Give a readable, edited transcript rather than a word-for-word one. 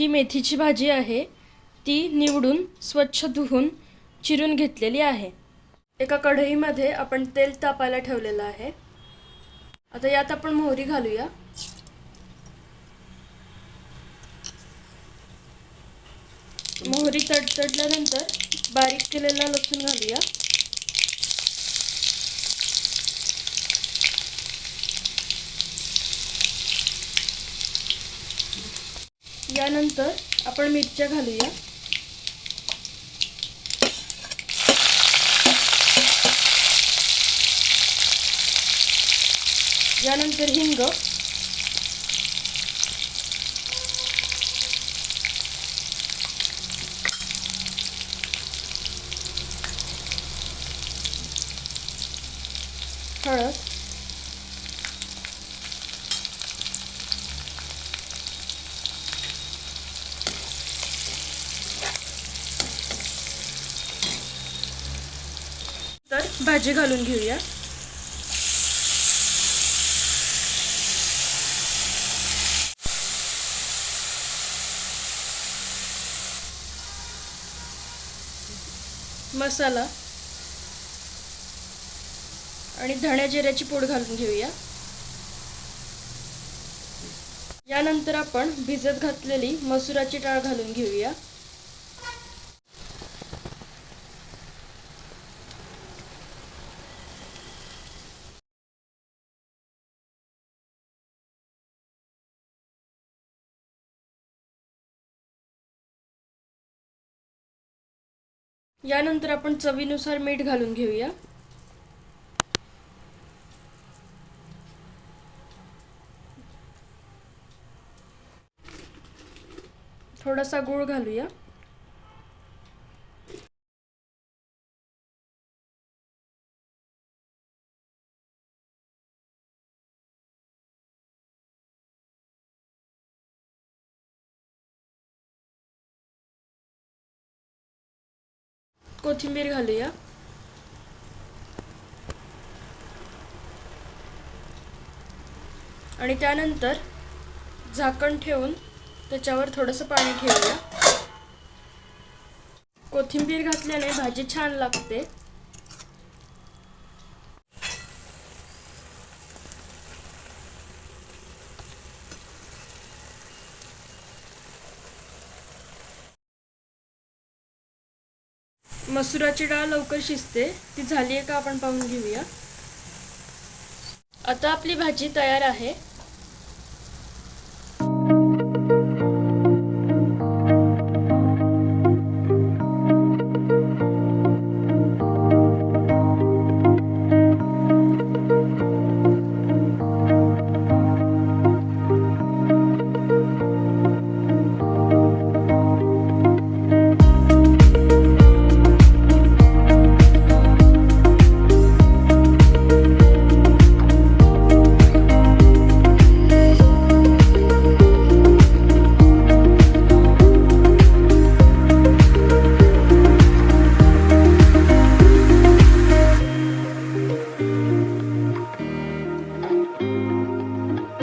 ही मेथीची भाजी आहे, ती निवडून स्वच्छ धुवून चिरून घेतलेली आहे। एका कढईमध्ये आपण तेल तापायला ठेवलेलं आहे। आता यात आपण मोहरी घालूया। मोहरी तडतडल्यानंतर बारीक केलेला लसूण घालूया। यानंतर आपण मिरच्या घालूया। यानंतर हिंग, हळद, तर भाजी घालून घेऊया। मसाला आणि धण्या जिऱ्याची पूड घालून घेऊया। यानंतर आपण भिजत घातलेली मसुराची डाळ घालून घेऊया। यानंतर आपण चवीनुसार मीठ घालून घेऊया। थोडासा गूळ घालूया। कोथिंबीर घालूया। आणि त्यानंतर झाकण ठेवून त्याच्यावर थोडंसं पाणी ठेवूया। कोथिंबीर घातल्याने भाजी छान लागते। मसुराची डाळ लवकर शिजते, ती झाली आहे का आपण पाहून घेऊया। आता आपली भाजी तयार आहे।